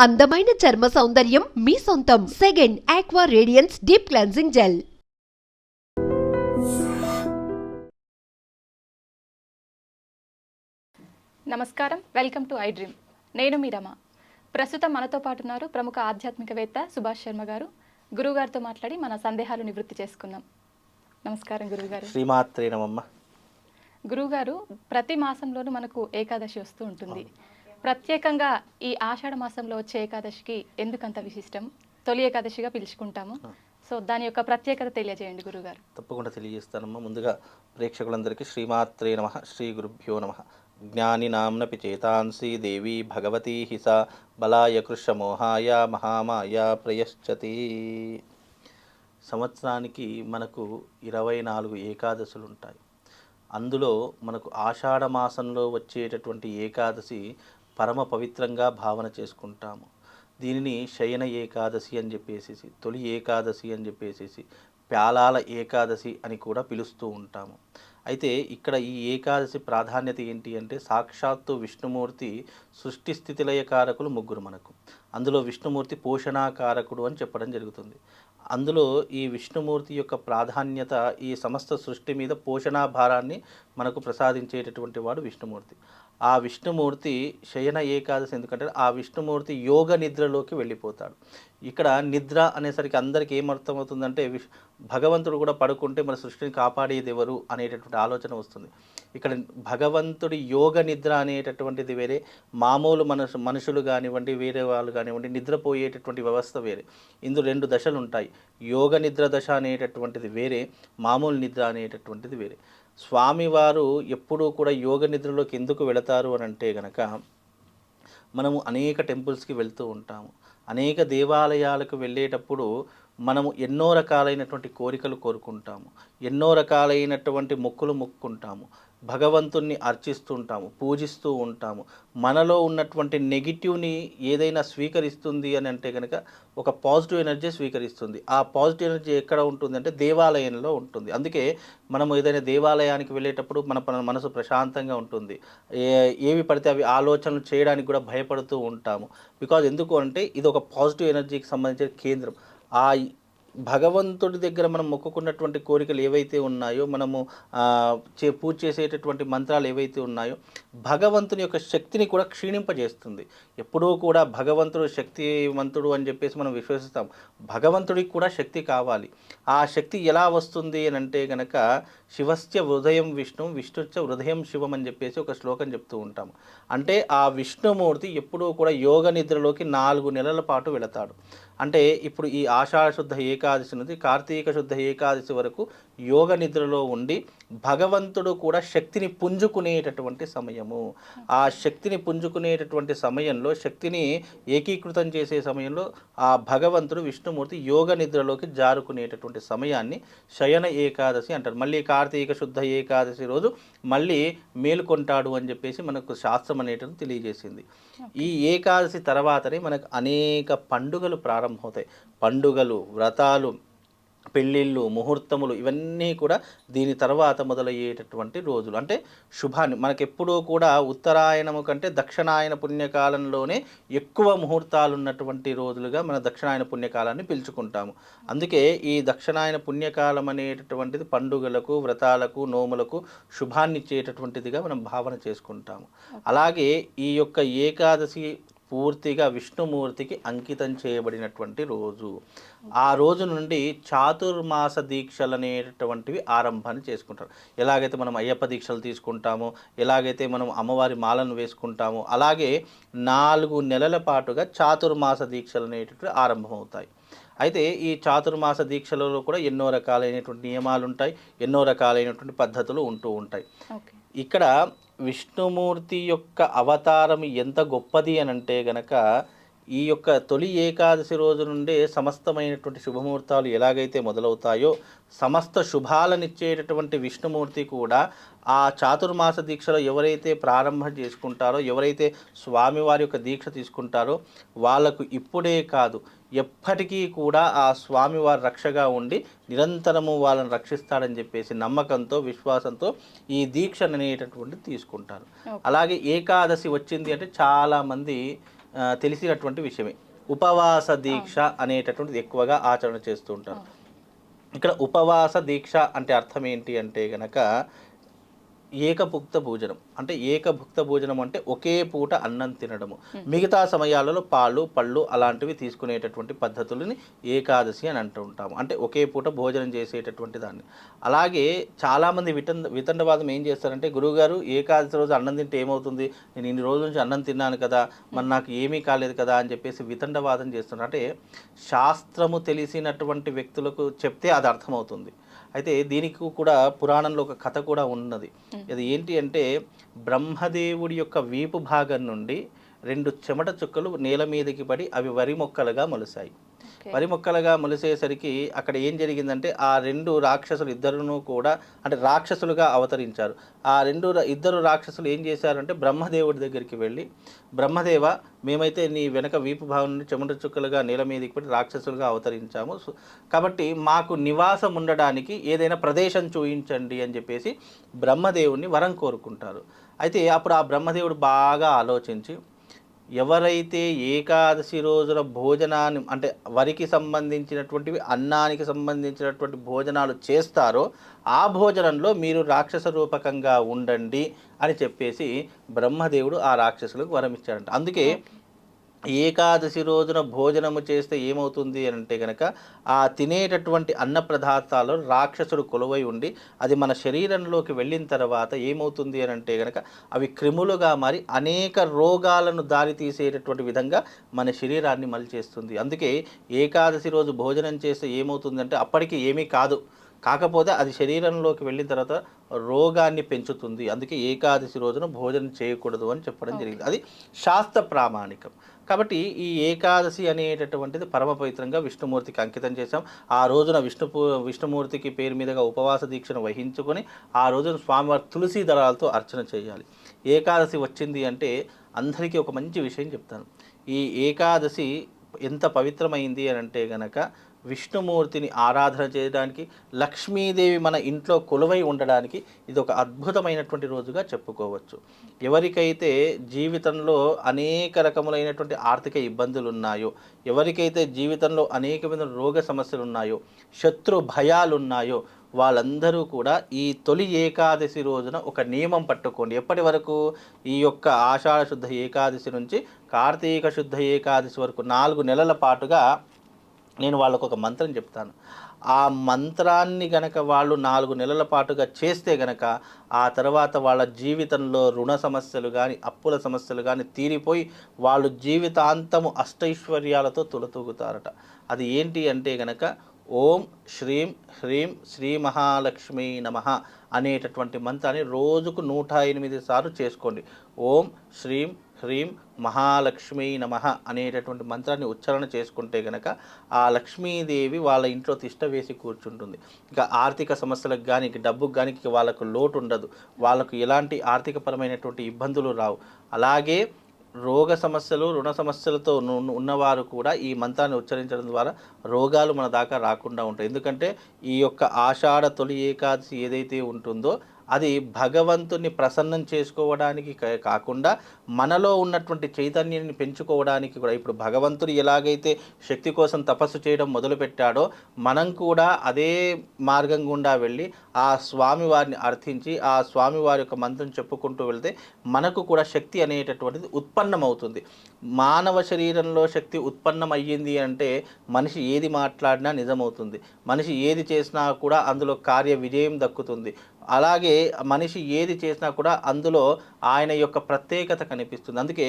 అందమైన చర్మ సౌందర్యం మీ సొంతం. Second aqua radiance deep cleansing gel. నమస్కారం, వెల్కమ్ టు ఐ డ్రీమ్. నేను మీ రమ. ప్రస్తుతం మనతో పాటు ఉన్నారు ప్రముఖ ఆధ్యాత్మికవేత్త సుభాష్ శర్మ గారు. గురువుగారితో మాట్లాడి మన సందేహాలు నివృత్తి చేసుకుందాం. నమస్కారం గురువుగారు. శ్రీమాత్రే నమమ్మ. గురువుగారు, ప్రతి మాసంలోనూ మనకు ఏకాదశి వస్తూ ఉంటుంది. ప్రత్యేకంగా ఈ ఆషాఢ మాసంలో వచ్చే ఏకాదశికి ఎందుకంత విశిష్టం? తొలి ఏకాదశిగా పిలుచుకుంటాము. సో దాని యొక్క ప్రత్యేకత తెలియజేయండి గురుగారు. తప్పకుండా తెలియజేస్తానమ్మా. ముందుగా ప్రేక్షకులందరికీ శ్రీమాత్రే నమ, శ్రీ గురుభ్యో నమ. జ్ఞాని నామ్నపి చేతాంసి దేవి భగవతీ హిస బలాయ కృషమోహాయ మహామాయ ప్రయశ్చతి. సంవత్సరానికి మనకు 24 ఏకాదశులు ఉంటాయి. అందులో మనకు ఆషాఢ మాసంలో వచ్చేటటువంటి ఏకాదశి పరమ పవిత్రంగా భావన చేసుకుంటాము. దీనిని శయన ఏకాదశి అని చెప్పేసి, తొలి ఏకాదశి అని చెప్పేసి, ప్యాలాల ఏకాదశి అని కూడా పిలుస్తూ ఉంటాము. అయితే ఇక్కడ ఈ ఏకాదశి ప్రాధాన్యత ఏంటి అంటే, సాక్షాత్తు విష్ణుమూర్తి సృష్టి స్థితిలయకారకులు ముగ్గురు మనకు. అందులో విష్ణుమూర్తి పోషణాకారకుడు అని చెప్పడం జరుగుతుంది. అందులో ఈ విష్ణుమూర్తి యొక్క ప్రాధాన్యత ఈ సమస్త సృష్టి మీద పోషణాభారాన్ని మనకు ప్రసాదించేటటువంటి వాడు విష్ణుమూర్తి. ఆ విష్ణుమూర్తి శయన ఏకాదశి ఎందుకంటే ఆ విష్ణుమూర్తి యోగ నిద్రలోకి వెళ్ళిపోతాడు. ఇక్కడ నిద్ర అనేసరికి అందరికీ ఏమర్థమవుతుందంటే, భగవంతుడు కూడా పడుకుంటే మన సృష్టిని కాపాడేది ఎవరు అనేటటువంటి ఆలోచన వస్తుంది. ఇక్కడ భగవంతుడి యోగ నిద్ర అనేటటువంటిది వేరే, మామూలు మనుషులు కానివ్వండి, వేరే వాళ్ళు కానివ్వండి, నిద్రపోయేటటువంటి వ్యవస్థ వేరే. ఇందులో 2 దశలు ఉంటాయి. యోగ నిద్ర దశ అనేటటువంటిది వేరే, మామూలు నిద్ర అనేటటువంటిది వేరే. స్వామివారు ఎప్పుడూ కూడా యోగ నిద్రలోకి ఎందుకు వెళతారు అని అంటే గనక, మనము అనేక టెంపుల్స్కి వెళ్తూ ఉంటాము. అనేక దేవాలయాలకు వెళ్ళేటప్పుడు మనము ఎన్నో రకాలైనటువంటి కోరికలు కోరుకుంటాము, ఎన్నో రకాలైనటువంటి మొక్కులు మొక్కుంటాము, భగవంతుణ్ణి అర్చిస్తుంటాము, పూజిస్తూ ఉంటాము. మనలో ఉన్నటువంటి నెగిటివ్ని ఏదైనా స్వీకరిస్తుంది అని అంటే కనుక ఒక పాజిటివ్ ఎనర్జీ స్వీకరిస్తుంది. ఆ పాజిటివ్ ఎనర్జీ ఎక్కడ ఉంటుంది అంటే దేవాలయంలో ఉంటుంది. అందుకే మనము ఏదైనా దేవాలయానికి వెళ్ళేటప్పుడు మన మనసు ప్రశాంతంగా ఉంటుంది. ఏవి పడితే అవి ఆలోచనలు చేయడానికి కూడా భయపడుతూ ఉంటాము. బికాజ్ ఎందుకు అంటే ఇది ఒక పాజిటివ్ ఎనర్జీకి సంబంధించిన కేంద్రం. ఆ భగవంతుడి దగ్గర మనం మొక్కుకున్నటువంటి కోరికలు ఏవైతే ఉన్నాయో, మనము పూజ చేసేటటువంటి మంత్రాలు ఏవైతే ఉన్నాయో, భగవంతుని యొక్క శక్తిని కూడా క్షీణింపజేస్తుంది. ఎప్పుడూ కూడా భగవంతుడు శక్తివంతుడు అని చెప్పేసి మనం విశ్వసిస్తాం. భగవంతుడికి కూడా శక్తి కావాలి. ఆ శక్తి ఎలా వస్తుంది అని అంటే కనుక, శివస్య హృదయం విష్ణు విష్ణుశ్చ హృదయం శివం అని చెప్పేసి ఒక శ్లోకం చెప్తూ ఉంటాము. అంటే ఆ విష్ణుమూర్తి ఎప్పుడూ కూడా యోగ నిద్రలోకి 4 నెలల పాటు వెళతాడు. అంటే ఇప్పుడు ఈ ఆషాఢ శుద్ధ ఏకాదశి నుండి కార్తీక శుద్ధ ఏకాదశి వరకు యోగ నిద్రలో ఉండి భగవంతుడు కూడా శక్తిని పుంజుకునేటటువంటి సమయము. ఆ శక్తిని పుంజుకునేటటువంటి సమయంలో, శక్తిని ఏకీకృతం చేసే సమయంలో ఆ భగవంతుడు విష్ణుమూర్తి యోగ నిద్రలోకి జారుకునేటటువంటి సమయాన్ని శయన ఏకాదశి అంటారు. మళ్ళీ కార్తీక శుద్ధ ఏకాదశి రోజు మళ్ళీ మేలుకొంటాడు అని చెప్పేసి మనకు శాస్త్రం అనేటువంటి తెలియజేసింది. ఈ ఏకాదశి తర్వాతనే మనకు అనేక పండుగలు ప్రారంభమవుతాయి. పండుగలు, వ్రతాలు, పెళ్ళిళ్ళు, ముహూర్తములు ఇవన్నీ కూడా దీని తర్వాత మొదలయ్యేటటువంటి రోజులు. అంటే శుభాన్ని మనకెప్పుడూ కూడా ఉత్తరాయణము కంటే దక్షిణాయన పుణ్యకాలంలోనే ఎక్కువ ముహూర్తాలు ఉన్నటువంటి రోజులుగా మన దక్షిణాయన పుణ్యకాలాన్ని పిలుచుకుంటాము. అందుకే ఈ దక్షిణాయన పుణ్యకాలం అనేటటువంటిది పండుగలకు, వ్రతాలకు, నోములకు శుభాన్ని ఇచ్చేటటువంటిదిగా మనం భావన చేసుకుంటాము. అలాగే ఈ యొక్క ఏకాదశి పూర్తిగా విష్ణుమూర్తికి అంకితం చేయబడినటువంటి రోజు. ఆ రోజు నుండి చాతుర్మాస దీక్షలు అనేటటువంటివి ఆరంభాన్ని చేసుకుంటారు. ఎలాగైతే మనం అయ్యప్ప దీక్షలు తీసుకుంటామో, ఎలాగైతే మనం అమ్మవారి మాలను వేసుకుంటామో, అలాగే 4 నెలల పాటుగా చాతుర్మాస దీక్షలు అనేటటువంటి ఆరంభమవుతాయి. అయితే ఈ చాతుర్మాస దీక్షలలో కూడా ఎన్నో రకాలైనటువంటి నియమాలు ఉంటాయి, ఎన్నో రకాలైనటువంటి పద్ధతులు ఉంటూ ఉంటాయి. ఇక్కడ విష్ణుమూర్తి యొక్క అవతారం ఎంత గొప్పది అని అంటే గనక, ఈ యొక్క తొలి ఏకాదశి రోజు నుండే సమస్తమైనటువంటి శుభముహూర్తాలు ఎలాగైతే మొదలవుతాయో, సమస్త శుభాలనిచ్చేటటువంటి విష్ణుమూర్తి కూడా ఆ చాతుర్మాస దీక్షలో ఎవరైతే ప్రారంభం చేసుకుంటారో, ఎవరైతే స్వామివారి యొక్క దీక్ష తీసుకుంటారో వాళ్ళకు ఇప్పుడే కాదు ఎప్పటికీ కూడా ఆ స్వామివారి రక్షగా ఉండి నిరంతరము వాళ్ళని రక్షిస్తాడని చెప్పేసి నమ్మకంతో, విశ్వాసంతో ఈ దీక్ష అనేటటువంటిది తీసుకుంటారు. అలాగే ఏకాదశి వచ్చింది అంటే చాలామంది తెలిసినటువంటి విషయమే. ఉపవాస దీక్ష అనేటటువంటిది ఎక్కువగా ఆచరణ చేస్తూ ఉంటారు. ఇక్కడ ఉపవాస దీక్ష అంటే అర్థం ఏంటి అంటే గనక ఏకభుక్త భోజనం. అంటే ఏకభుక్త భోజనం అంటే ఒకే పూట అన్నం తినడము. మిగతా సమయాలలో పాలు పళ్ళు అలాంటివి తీసుకునేటటువంటి పద్ధతులని ఏకాదశి అని అంటూ ఉంటాము. అంటే ఒకే పూట భోజనం చేసేటటువంటి దాన్ని. అలాగే చాలామంది వితండవాదం ఏం చేస్తారంటే, గురువుగారు ఏకాదశి రోజు అన్నం తింటే ఏమవుతుంది, నేను ఇన్ని రోజుల నుంచి అన్నం తిన్నాను కదా, మరి నాకు ఏమీ కాలేదు కదా అని చెప్పేసి వితండవాదం చేస్తున్నారు. అంటే శాస్త్రము తెలిసినటువంటి వ్యక్తులకు చెప్తే అది అర్థమవుతుంది. అయితే దీనికి కూడా పురాణంలో ఒక కథ కూడా ఉన్నది. అది ఏంటి అంటే, బ్రహ్మదేవుడి యొక్క వీపు భాగం నుండి 2 చెమట చుక్కలు నేల మీదకి పడి అవి వరి మొక్కలుగా మొలిసాయి. వరి మొక్కలుగా మొలిసేసరికి అక్కడ ఏం జరిగిందంటే, ఆ 2 రాక్షసులు ఇద్దరును కూడా అంటే రాక్షసులుగా అవతరించారు. ఆ ఇద్దరు రాక్షసులు ఏం చేశారంటే, బ్రహ్మదేవుడి దగ్గరికి వెళ్ళి, బ్రహ్మదేవ, మేమైతే నీ వెనక వీపు భాగం నుండి చెమట చుక్కలుగా నేల మీదకి పడి రాక్షసులుగా అవతరించాము, కాబట్టి మాకు నివాసం ఉండడానికి ఏదైనా ప్రదేశం చూయించండి అని చెప్పేసి బ్రహ్మదేవుడిని వరం కోరుకుంటారు. అయితే అప్పుడు ఆ బ్రహ్మదేవుడు బాగా ఆలోచించి, ఎవరైతే ఏకాదశి రోజున భోజనాన్ని అంటే వరికి సంబంధించినటువంటివి అన్నానికి సంబంధించినటువంటి భోజనాలు చేస్తారో ఆ భోజనంలో మీరు రాక్షస రూపకంగా ఉండండి అని చెప్పేసి బ్రహ్మదేవుడు ఆ రాక్షసులకు వరం ఇచ్చాడంట. అందుకే ఏకాదశి రోజున భోజనము చేస్తే ఏమవుతుంది అని అంటే కనుక, ఆ తినేటటువంటి అన్న పదార్థాలు రాక్షసుడు కొలువై ఉండి అది మన శరీరంలోకి వెళ్ళిన తర్వాత ఏమవుతుంది అని అంటే కనుక, అవి క్రిములుగా మారి అనేక రోగాలను దారితీసేటటువంటి విధంగా మన శరీరాన్ని మలిచేస్తుంది. అందుకే ఏకాదశి రోజు భోజనం చేస్తే ఏమవుతుందంటే, అప్పటికి ఏమీ కాదు, కాకపోతే అది శరీరంలోకి వెళ్ళిన తర్వాత రోగాన్ని పెంచుతుంది. అందుకే ఏకాదశి రోజున భోజనం చేయకూడదు అని చెప్పడం జరిగింది. అది శాస్త్ర ప్రామాణికం. కాబట్టి ఈ ఏకాదశి అనేటటువంటిది పరమ పవిత్రంగా విష్ణుమూర్తికి అంకితం చేశాం. ఆ రోజున విష్ణుమూర్తికి పేరు మీదుగా ఉపవాస దీక్షను వహించుకొని ఆ రోజున స్వామివారి తులసి దళాలతో అర్చన చేయాలి. ఏకాదశి వచ్చింది అంటే అందరికీ ఒక మంచి విషయం చెప్తాను. ఈ ఏకాదశి ఎంత పవిత్రమైంది అని అంటే గనక, విష్ణుమూర్తిని ఆరాధన చేయడానికి, లక్ష్మీదేవి మన ఇంట్లో కొలువై ఉండడానికి ఇది ఒక అద్భుతమైనటువంటి రోజుగా చెప్పుకోవచ్చు. ఎవరికైతే జీవితంలో అనేక రకములైనటువంటి ఆర్థిక ఇబ్బందులు ఉన్నాయో, ఎవరికైతే జీవితంలో అనేకమైన రోగ సమస్యలు ఉన్నాయో, శత్రు భయాలు ఉన్నాయో, వాళ్ళందరూ కూడా ఈ తొలి ఏకాదశి రోజున ఒక నియమం పట్టుకోండి. ఎప్పటి వరకు? ఈ యొక్క ఆషాఢ శుద్ధ ఏకాదశి నుంచి కార్తీక శుద్ధ ఏకాదశి వరకు 4 నెలల పాటుగా నేను వాళ్ళకు ఒక మంత్రం చెప్తాను. ఆ మంత్రాన్ని గనక వాళ్ళు 4 నెలల పాటుగా చేస్తే గనక, ఆ తర్వాత వాళ్ళ జీవితంలో రుణ సమస్యలు కానీ అప్పుల సమస్యలు కానీ తీరిపోయి వాళ్ళు జీవితాంతము అష్టైశ్వర్యాలతో తులతూగుతారట. అది ఏంటి అంటే గనక, ఓం శ్రీం హ్రీం శ్రీ మహాలక్ష్మీ నమః అనేటటువంటి మంత్రాన్ని రోజుకు 108 సార్లు చేసుకోండి. ఓం శ్రీం హ్రీం మహాలక్ష్మీ నమః అనేటటువంటి మంత్రాన్ని ఉచ్చారణ చేసుకుంటే గనక ఆ లక్ష్మీదేవి వాళ్ళ ఇంట్లో తిష్ట వేసి కూర్చుంటుంది. ఇక ఆర్థిక సమస్యలకు కానీ డబ్బుకు కానీ వాళ్ళకు లోటు ఉండదు. వాళ్ళకు ఎలాంటి ఆర్థికపరమైనటువంటి ఇబ్బందులు రావు. అలాగే రోగ సమస్యలు రుణ సమస్యలతో ఉన్నవారు కూడా ఈ మంత్రాన్ని ఉచ్చరించడం ద్వారా రోగాలు మన దాకా రాకుండా ఉంటాయి. ఎందుకంటే ఈ యొక్క ఆషాఢ తొలి ఏకాదశి ఏదైతే ఉంటుందో అది భగవంతుని ప్రసన్నం చేసుకోవడానికి కాకుండా మనలో ఉన్నటువంటి చైతన్యాన్ని పెంచుకోవడానికి కూడా. ఇప్పుడు భగవంతుడు ఎలాగైతే శక్తి కోసం తపస్సు చేయడం మొదలుపెట్టాడో, మనం కూడా అదే మార్గం గుండా వెళ్ళి ఆ స్వామివారిని అర్థించి ఆ స్వామివారి యొక్క మంత్రం చెప్పుకుంటూ వెళ్తే మనకు కూడా శక్తి అనేటటువంటిది ఉత్పన్నమవుతుంది. మానవ శరీరంలో శక్తి ఉత్పన్నమయ్యింది అంటే మనిషి ఏది మాట్లాడినా నిజమవుతుంది, మనిషి ఏది చేసినా కూడా అందులో కార్య విజయం దక్కుతుంది. అలాగే మనిషి ఏది చేసినా కూడా అందులో ఆయన యొక్క ప్రత్యేకత కనిపిస్తుంది. అందుకే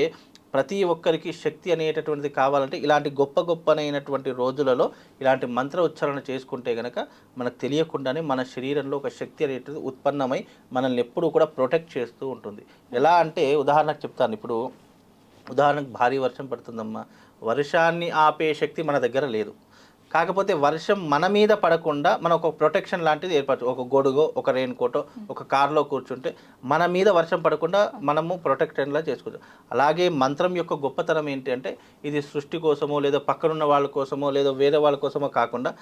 ప్రతి ఒక్కరికి శక్తి అనేటటువంటిది కావాలంటే ఇలాంటి గొప్పనైనటువంటి రోజులలో ఇలాంటి మంత్ర ఉచ్చారణ చేసుకుంటే కనుక మనకు తెలియకుండానే మన శరీరంలో ఒక శక్తి అనేటువంటిది ఉత్పన్నమై మనల్ని ఎప్పుడూ కూడా ప్రొటెక్ట్ చేస్తూ ఉంటుంది. ఎలా అంటే ఉదాహరణకు చెప్తాను. ఇప్పుడు ఉదాహరణకు భారీ వర్షం పడుతుందమ్మా, వర్షాన్ని ఆపే శక్తి మన దగ్గర లేదు. కాకపోతే వర్షం మన మీద పడకుండా మనం ఒక ప్రొటెక్షన్ లాంటిది ఏర్పరచు. ఒక గొడుగో ఒక రెయిన్ కోటో ఒక కార్లో కూర్చుంటే మన మీద వర్షం పడకుండా మనము ప్రొటెక్టెడ్లా చేసుకోవచ్చు. అలాగే మంత్రం యొక్క గొప్పతనం ఏంటి అంటే, ఇది సృష్టి కోసమో లేదా పక్కనున్న వాళ్ళ కోసమో లేదా వేరే వాళ్ళ కోసమో కాకుండా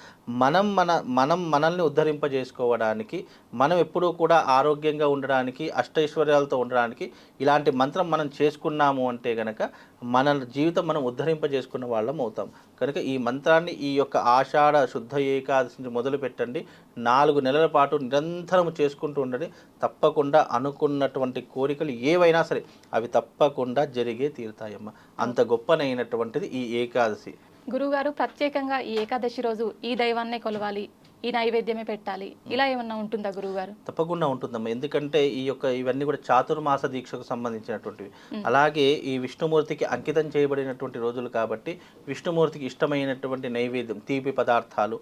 మనల్ని ఉద్ధరింపజేసుకోవడానికి, మనం ఎప్పుడూ కూడా ఆరోగ్యంగా ఉండడానికి, అష్టైశ్వర్యాలతో ఉండడానికి ఇలాంటి మంత్రం మనం చేసుకున్నాము అంటే కనుక మన జీవితం మనం ఉద్ధరింపజేసుకున్న వాళ్ళం అవుతాం. కనుక ఈ మంత్రాన్ని ఈ యొక్క ఆషాఢ శుద్ధ ఏకాదశి నుంచి మొదలు పెట్టండి. 4 నెలల పాటు నిరంతరం చేసుకుంటూ ఉండండి. తప్పకుండా అనుకున్నటువంటి కోరికలు ఏవైనా సరే అవి తప్పకుండా జరిగే తీరుతాయమ్మ. అంత గొప్పనైనటువంటిది ఈ ఏకాదశి. గురువుగారు ప్రత్యేకంగా ఈ ఏకాదశి రోజు ఈ దైవాన్నే కొలవాలి, ఈ నైవేద్యమే పెట్టాలి, ఇలా ఏమన్నా ఉంటుందా గురువుగారు? తప్పకుండా ఉంటుందమ్మా. ఎందుకంటే ఇవన్నీ కూడా చాతుర్మాస దీక్షకు సంబంధించినటువంటివి. అలాగే ఈ విష్ణుమూర్తికి అంకితం చేయబడినటువంటి రోజులు కాబట్టి విష్ణుమూర్తికి ఇష్టమైనటువంటి నైవేద్యం తీపి పదార్థాలు,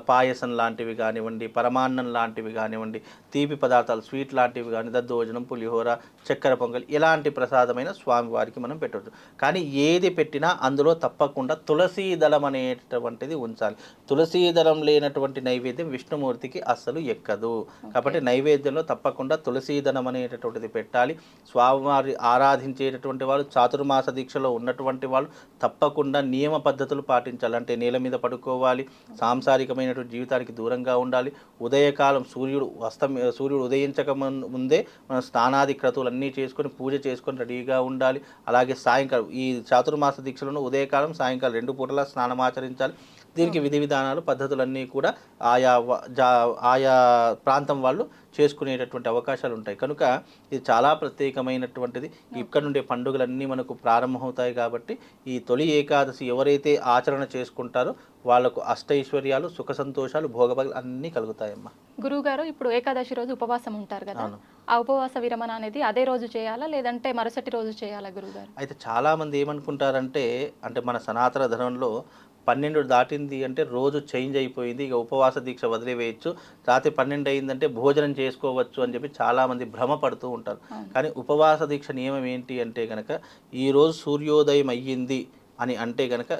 పాయసం లాంటివి కానివ్వండి, పరమాన్నం లాంటివి కానివ్వండి, తీపి పదార్థాలు స్వీట్ లాంటివి కానీ, దద్దోజనం, పులిహోర, చక్కెర పొంగల్ ఇలాంటి ప్రసాదమైన స్వామివారికి మనం పెట్టవచ్చు. కానీ ఏది పెట్టినా అందులో తప్పకుండా తులసీ దళం అనేటటువంటిది ఉంచాలి. తులసీ దళం లేనటువంటి నైవేద్యం విష్ణుమూర్తికి అస్సలు ఎక్కదు. కాబట్టి నైవేద్యంలో తప్పకుండా తులసీదనం అనేటటువంటిది పెట్టాలి. స్వామివారి ఆరాధించేటటువంటి వాళ్ళు, చాతుర్మాస దీక్షలో ఉన్నటువంటి వాళ్ళు తప్పకుండా నియమ పద్ధతులు పాటించాలి. అంటే నేల మీద పడుకోవాలి, సాంసారికమైనటువంటి జీవితానికి దూరంగా ఉండాలి. ఉదయకాలం సూర్యుడు ఉదయించక ముందే మనం స్నానాది క్రతువులన్నీ చేసుకొని పూజ చేసుకొని రెడీగా ఉండాలి. అలాగే సాయంకాలం ఈ చాతుర్మాస దీక్షలను ఉదయకాలం సాయంకాలం 2 పూటలా స్నానమాచరించాలి. దీనికి విధి విధానాలు పద్ధతులన్నీ కూడా ఆయా ప్రాంతం వాళ్ళు చేసుకునేటటువంటి అవకాశాలు ఉంటాయి. కనుక ఇది చాలా ప్రత్యేకమైనటువంటిది. ఇక్కడ నుండే పండుగలన్నీ మనకు ప్రారంభమవుతాయి. కాబట్టి ఈ తొలి ఏకాదశి ఎవరైతే ఆచరణ చేసుకుంటారో వాళ్ళకు అష్టైశ్వర్యాలు, సుఖ సంతోషాలు, భోగభాగ్యాలు అన్నీ కలుగుతాయమ్మా. గురువుగారు ఇప్పుడు ఏకాదశి రోజు ఉపవాసం ఉంటారు కదా, ఆ ఉపవాస విరమణ అనేది అదే రోజు చేయాలా లేదంటే మరుసటి రోజు చేయాలా గురువుగారు? అయితే చాలామంది ఏమనుకుంటారంటే మన సనాతన ధర్మంలో 12 దాటింది అంటే రోజు చేంజ్ అయిపోయింది, ఇక ఉపవాస దీక్ష వదిలివేయచ్చు, రాత్రి 12 అయిందంటే భోజనం చేసుకోవచ్చు అని చెప్పి చాలామంది భ్రమపడుతూ ఉంటారు. కానీ ఉపవాస దీక్ష నియమం ఏంటి అంటే కనుక ఈరోజు సూర్యోదయం అయ్యింది అని అంటే కనుక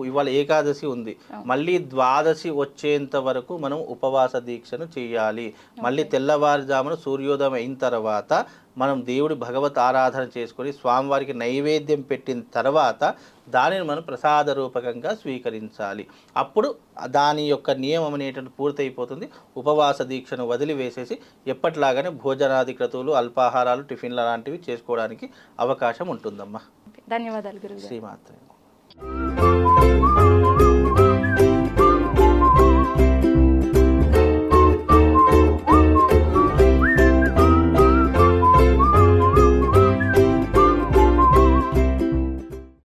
ఇవాళ ఏకాదశి ఉంది, మళ్ళీ ద్వాదశి వచ్చేంత వరకు మనం ఉపవాస దీక్షను చేయాలి. మళ్ళీ తెల్లవారుజామున సూర్యోదయం అయిన తర్వాత మనం దేవుడి భగవత్ ఆరాధన చేసుకొని స్వామివారికి నైవేద్యం పెట్టిన తర్వాత దానిని మనం ప్రసాద రూపకంగా స్వీకరించాలి. అప్పుడు దాని యొక్క నియమం అనేటువంటి పూర్తయిపోతుంది. ఉపవాస దీక్షను వదిలివేసేసి ఎప్పటిలాగానే భోజనాది క్రతువులు, అల్పాహారాలు, టిఫిన్ల లాంటివి చేసుకోవడానికి అవకాశం ఉంటుందమ్మా. ధన్యవాదాలు గురువు. శ్రీమాత్రే.